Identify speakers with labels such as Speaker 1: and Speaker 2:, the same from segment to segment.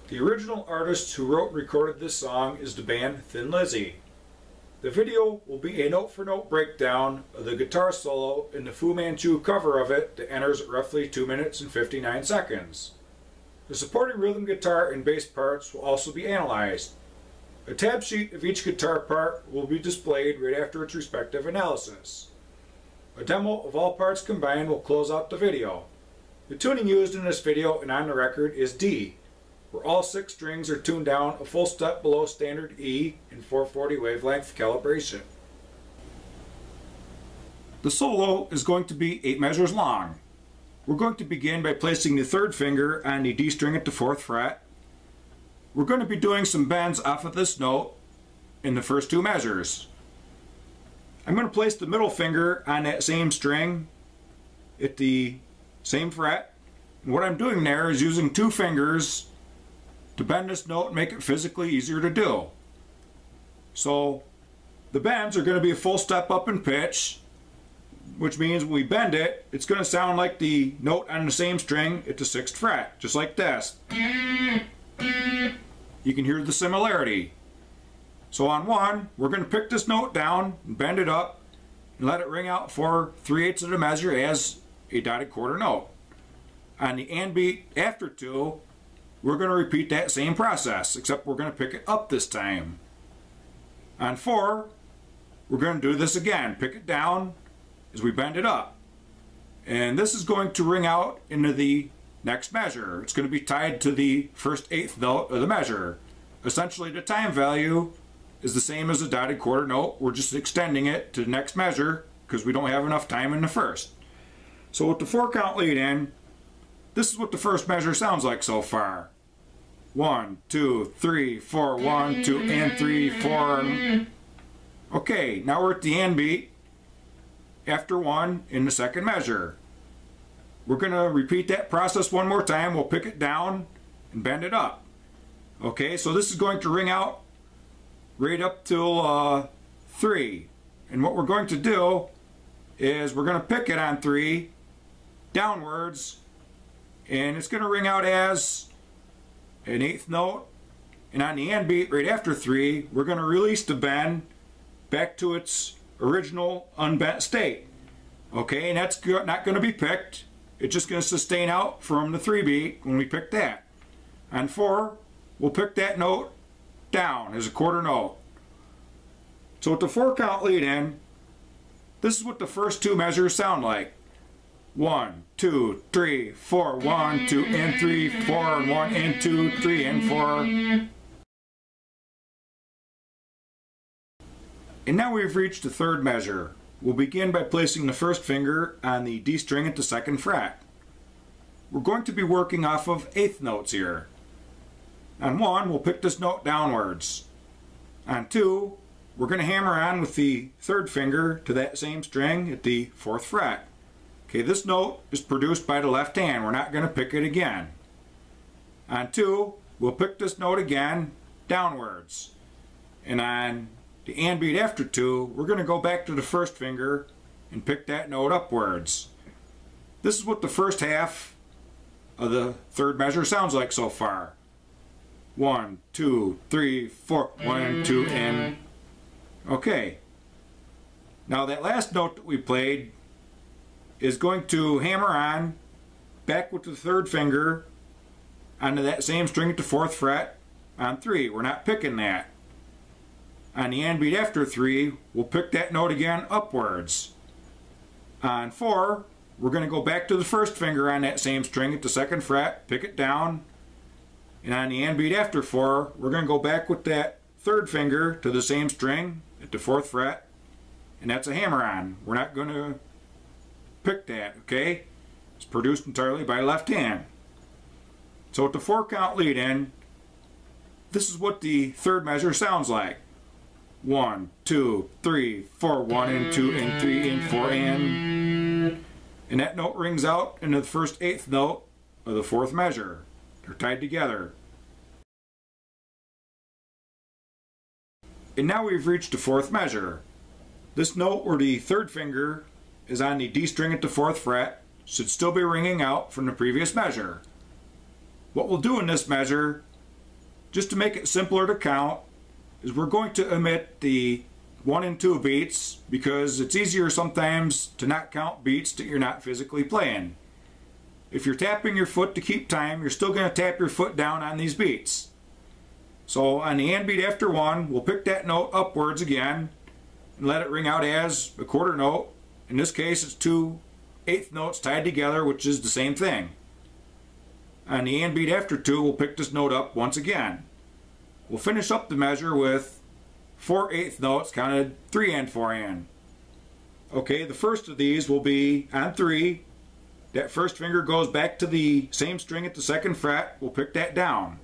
Speaker 1: The original artist who wrote and recorded this song is the band Thin Lizzy. The video will be a note-for-note breakdown of the guitar solo in the Fu Manchu cover of it that enters at roughly 2 minutes and 59 seconds. The supporting rhythm guitar and bass parts will also be analyzed. A tab sheet of each guitar part will be displayed right after its respective analysis. A demo of all parts combined will close out the video. The tuning used in this video and on the record is D, where all 6 strings are tuned down a full step below standard E in 440 wavelength calibration. The solo is going to be 8 measures long. We're going to begin by placing the 3rd finger on the D string at the 4th fret. We're going to be doing some bends off of this note in the first 2 measures. I'm going to place the middle finger on that same string at the same fret. And what I'm doing there is using 2 fingers to bend this note and make it physically easier to do. So the bends are going to be a full step up in pitch, which means when we bend it, it's going to sound like the note on the same string at the 6th fret, just like this. You can hear the similarity. So on 1, we're going to pick this note down and bend it up and let it ring out for 3/8 of the measure as a dotted quarter note. On the and beat after 2, we're going to repeat that same process, except we're going to pick it up this time. On 4, we're going to do this again. Pick it down as we bend it up. And this is going to ring out into the next measure. It's going to be tied to the first 1/8 note of the measure. Essentially, the time value is the same as a dotted quarter note. We're just extending it to the next measure because we don't have enough time in the first. So with the 4-count lead in, this is what the first measure sounds like so far. 1, 2, 3, 4, 1, 2, and 3, 4. Okay, now we're at the and beat after 1 in the 2nd measure. We're going to repeat that process one more time. We'll pick it down and bend it up. Okay, so this is going to ring out right up till 3. And what we're going to do is we're going to pick it on 3 downwards, and it's going to ring out as an 8th note. And on the and beat right after 3, we're going to release the bend back to its original unbent state. Okay, and that's not going to be picked. It's just going to sustain out from the 3 beat when we pick that. On 4, we'll pick that note down as a quarter note. So with the 4-count lead in, this is what the first 2 measures sound like. 1, 2, 3, 4, 1, 2, and 3, 4, and 1, and 2, 3, and 4. And now we've reached the 3rd measure. We'll begin by placing the 1st finger on the D string at the 2nd fret. We're going to be working off of 8th notes here. On 1, we'll pick this note downwards. On 2, we're going to hammer on with the 3rd finger to that same string at the 4th fret. Okay, this note is produced by the left hand. We're not going to pick it again. On 2, we'll pick this note again downwards. And on the and beat after 2, we're going to go back to the 1st finger and pick that note upwards. This is what the first half of the 3rd measure sounds like so far. 1, 2, 3, 4, 1, 2, and... Okay. Now that last note that we played is going to hammer on back with the 3rd finger onto that same string at the 4th fret on 3. We're not picking that. On the and beat after 3, we'll pick that note again upwards. On 4, we're going to go back to the 1st finger on that same string at the 2nd fret, pick it down, and on the and beat after 4, we're going to go back with that 3rd finger to the same string at the 4th fret, and that's a hammer on. We're not going to pick that, okay? It's produced entirely by left hand. So with the 4-count lead in, this is what the 3rd measure sounds like. 1, 2, 3, 4, 1, and 2, and 3, and 4, and that note rings out into the first 8th note of the 4th measure. They're tied together. And now we've reached the 4th measure. This note where the 3rd finger is on the D string at the 4th fret should still be ringing out from the previous measure. What we'll do in this measure just to make it simpler to count, is we're going to omit the 1 and 2 beats because it's easier sometimes to not count beats that you're not physically playing. If you're tapping your foot to keep time, you're still going to tap your foot down on these beats. So on the and beat after 1, we'll pick that note upwards again and let it ring out as a quarter note. In this case, it's 2 eighth notes tied together, which is the same thing. On the and beat after 2, we'll pick this note up once again. We'll finish up the measure with 4 eighth notes counted 3 and 4 and. Okay, the first of these will be on 3. That first finger goes back to the same string at the 2nd fret. We'll pick that down.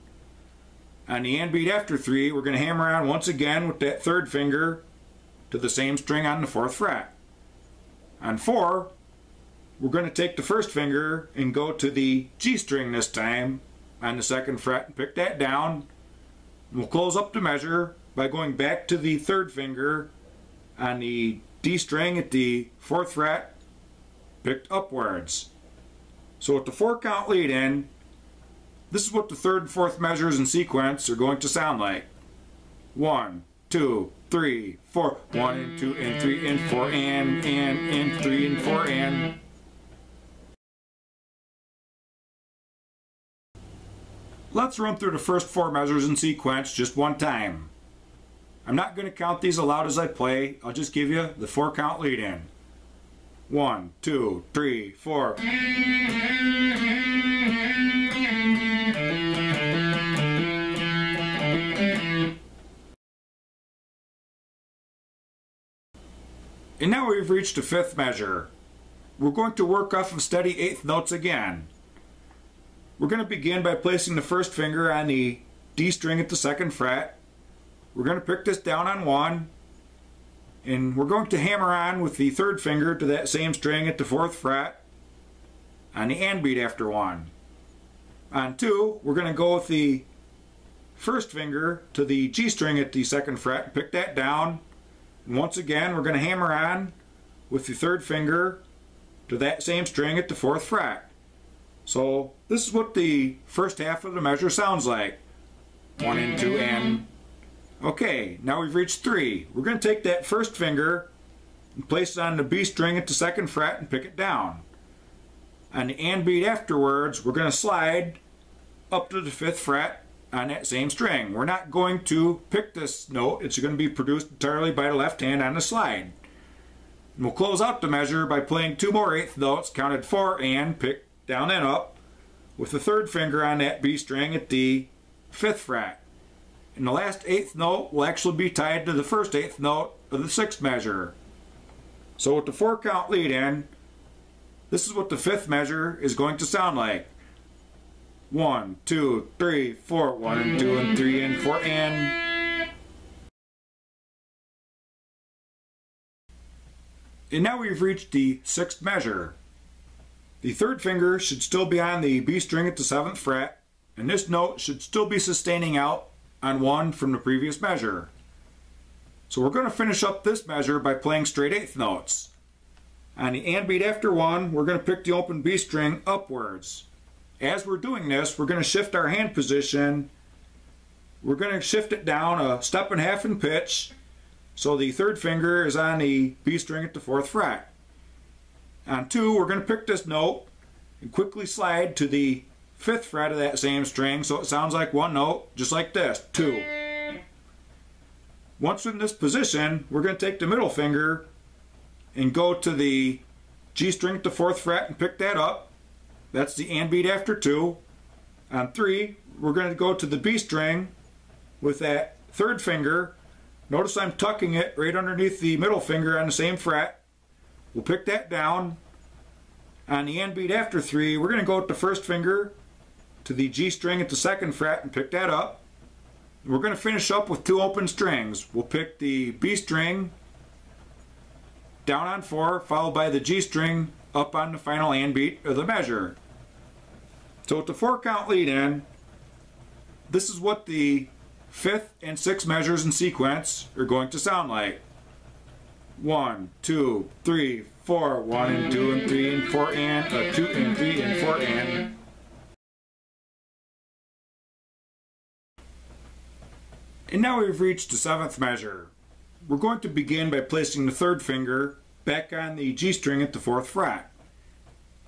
Speaker 1: On the and beat after 3, we're going to hammer on once again with that 3rd finger to the same string on the 4th fret. On 4, we're going to take the 1st finger and go to the G string this time on the 2nd fret and pick that down. And we'll close up the measure by going back to the 3rd finger on the D string at the 4th fret, picked upwards. So with the 4 count lead in, this is what the 3rd and 4th measures in sequence are going to sound like. 1, 2, 3, 4. 1 and 2 and 3 and 4 and 3 and 4 and. Let's run through the first 4 measures in sequence just one time. I'm not going to count these aloud as I play. I'll just give you the 4 count lead in. 1, 2, 3, 4. And now we've reached the 5th measure. We're going to work off of steady 8th notes again. We're going to begin by placing the 1st finger on the D string at the 2nd fret. We're going to pick this down on 1, and we're going to hammer on with the 3rd finger to that same string at the 4th fret on the and beat after 1. On 2, we're going to go with the 1st finger to the G string at the 2nd fret and pick that down. And once again, we're going to hammer on with the 3rd finger to that same string at the 4th fret. So this is what the first half of the measure sounds like. 1 and 2 and. Okay, now we've reached 3. We're going to take that 1st finger and place it on the B string at the 2nd fret and pick it down. On the and beat afterwards, we're going to slide up to the 5th fret on that same string. We're not going to pick this note. It's going to be produced entirely by the left hand on the slide. And we'll close out the measure by playing 2 more 8th notes, counted 4 and, picked down and up, with the 3rd finger on that B string at the 5th fret. And the last 8th note will actually be tied to the first 8th note of the 6th measure. So with the 4 count lead in, this is what the 5th measure is going to sound like. 1, 2, 3, 4. 1 and 2 and 3 and 4 and. And now we've reached the 6th measure. The 3rd finger should still be on the B string at the 7th fret, and this note should still be sustaining out on 1 from the previous measure. So we're going to finish up this measure by playing straight 8th notes. On the and beat after 1, we're going to pick the open B string upwards. As we're doing this, we're going to shift our hand position. We're going to shift it down a step and a half in pitch, so the 3rd finger is on the B string at the 4th fret. On 2, we're going to pick this note and quickly slide to the 5th fret of that same string, so it sounds like one note, just like this, 2. Once in this position, we're going to take the middle finger and go to the G string at the 4th fret and pick that up. That's the and beat after 2. On 3, we're going to go to the B string with that 3rd finger. Notice I'm tucking it right underneath the middle finger on the same fret. We'll pick that down. On the and beat after 3, we're going to go with the 1st finger to the G string at the 2nd fret and pick that up. We're going to finish up with 2 open strings. We'll pick the B string down on 4, followed by the G string up on the final and beat of the measure. So with the 4 count lead in, this is what the 5th and 6th measures in sequence are going to sound like. 1, 2, 3, 4. 1 and 2 and 3 and 4 and. 2 and 3 and 4 and. And now we've reached the 7th measure. We're going to begin by placing the 3rd finger back on the G string at the 4th fret.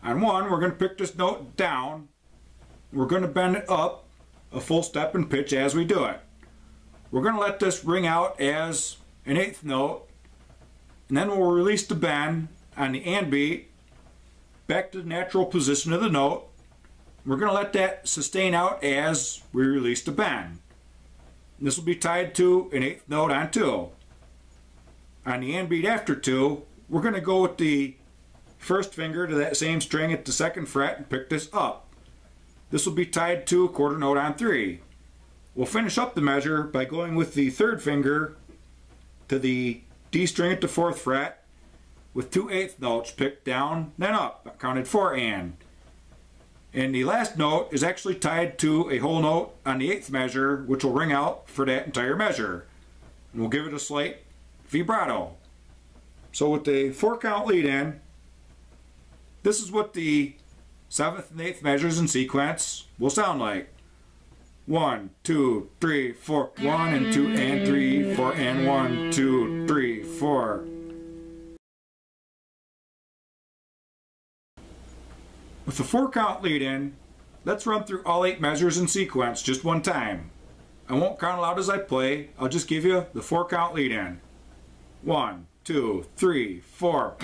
Speaker 1: On 1, we're going to pick this note down. We're going to bend it up a full step in pitch as we do it. We're going to let this ring out as an 8th note, and then we'll release the bend on the and beat back to the natural position of the note. We're going to let that sustain out as we release the bend. And this will be tied to an 8th note on 2. On the and beat after 2, we're going to go with the 1st finger to that same string at the 2nd fret and pick this up. This will be tied to a 1/4 note on 3. We'll finish up the measure by going with the 3rd finger to the D string at the 4th fret with 2 8th notes picked down, then up, counted 4 and. And the last note is actually tied to a whole note on the 8th measure, which will ring out for that entire measure. And we'll give it a slight vibrato. So with the 4-count lead in, this is what the 7th and 8th measures in sequence will sound like. 1, 2, 3, 4, 1 and 2 and 3, 4 and 1, 2, 3, 4. With the 4-count lead in, let's run through all 8 measures in sequence just one time. I won't count aloud as I play, I'll just give you the 4-count lead in. 1, 2, 3, 4.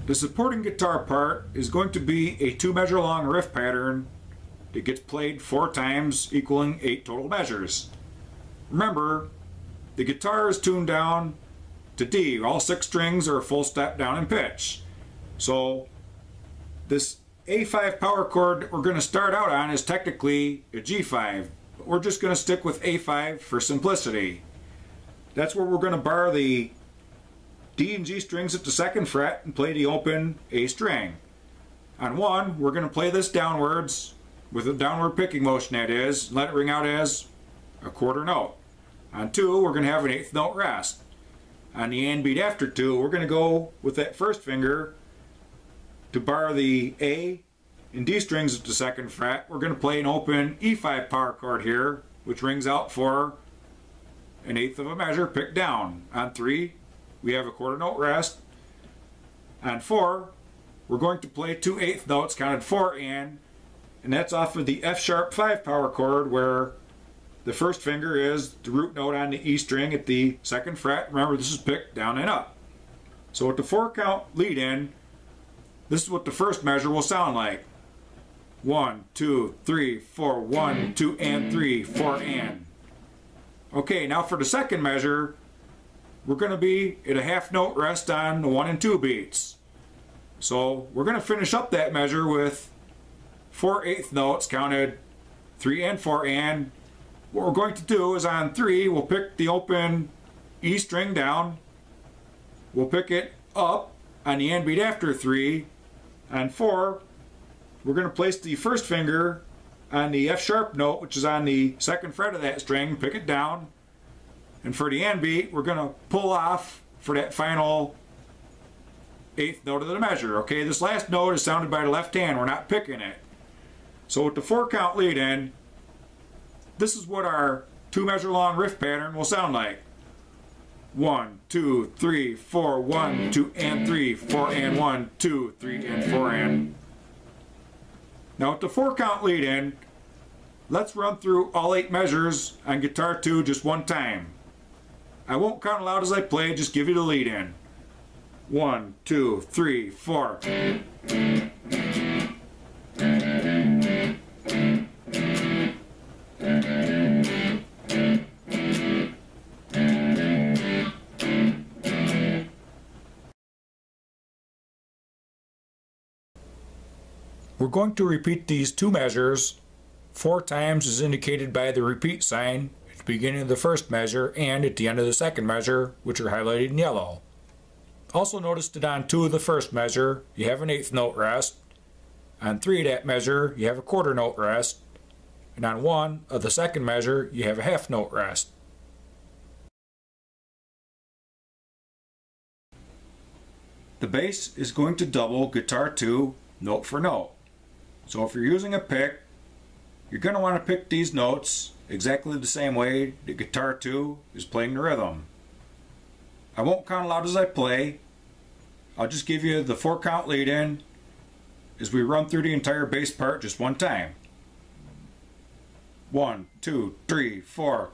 Speaker 1: The supporting guitar part is going to be a 2-measure long riff pattern that gets played 4 times, equaling 8 total measures. Remember, the guitar is tuned down to D. All 6 strings are a full step down in pitch. So this A5 power chord that we're going to start out on is technically a G5, but we're just going to stick with A5 for simplicity. That's where we're going to bar the D and G strings at the 2nd fret and play the open A string. On 1, we're going to play this downwards with a downward picking motion, that is, and let it ring out as a 1/4 note. On 2, we're going to have an 8th note rest. On the and beat after 2, we're going to go with that 1st finger to bar the A and D strings at the 2nd fret. We're going to play an open E5 power chord here, which rings out for an 1/8 of a measure picked down. On 3, we have a 1/4 note rest. On 4, we're going to play 2 8th notes counted 4 and that's off of the F sharp 5 power chord, where the 1st finger is the root note on the E string at the 2nd fret. Remember, this is picked down and up. So with the 4-count lead in, this is what the 1st measure will sound like. 1, 2, 3, 4, 1, 2 and 3, 4 and. Okay, now for the 2nd measure, we're going to be at a 1/2 note rest on the 1 and 2 beats. So we're going to finish up that measure with 4 8th notes counted 3 and 4 and. What we're going to do is on 3, we'll pick the open E string down. We'll pick it up on the and beat after 3. On 4, we're going to place the 1st finger on the F sharp note, which is on the 2nd fret of that string, pick it down. And for the and beat, we're going to pull off for that final 8th note of the measure. Okay, this last note is sounded by the left hand. We're not picking it. So with the 4-count lead in, this is what our 2-measure long riff pattern will sound like. 1, 2, 3, 4, 1, 2 and 3, 4 and 1, 2, 3 and 4 and. Now with the 4-count lead in, let's run through all 8 measures on guitar 2 just one time. I won't count aloud as I play, just give you the lead in. 1, 2, 3, 4. We're going to repeat these two measures 4 times as indicated by the repeat sign at the beginning of the first measure and at the end of the second measure, which are highlighted in yellow. Also notice that on 2 of the first measure you have an 1/8 note rest, on 3 of that measure you have a 1/4 note rest, and on 1 of the second measure you have a 1/2 note rest. The bass is going to double guitar 2 note for note. So if you're using a pick, you're going to want to pick these notes exactly the same way that guitar 2 is playing the rhythm. I won't count aloud as I play. I'll just give you the 4 count lead in as we run through the entire bass part just one time. 1, 2, 3, 4.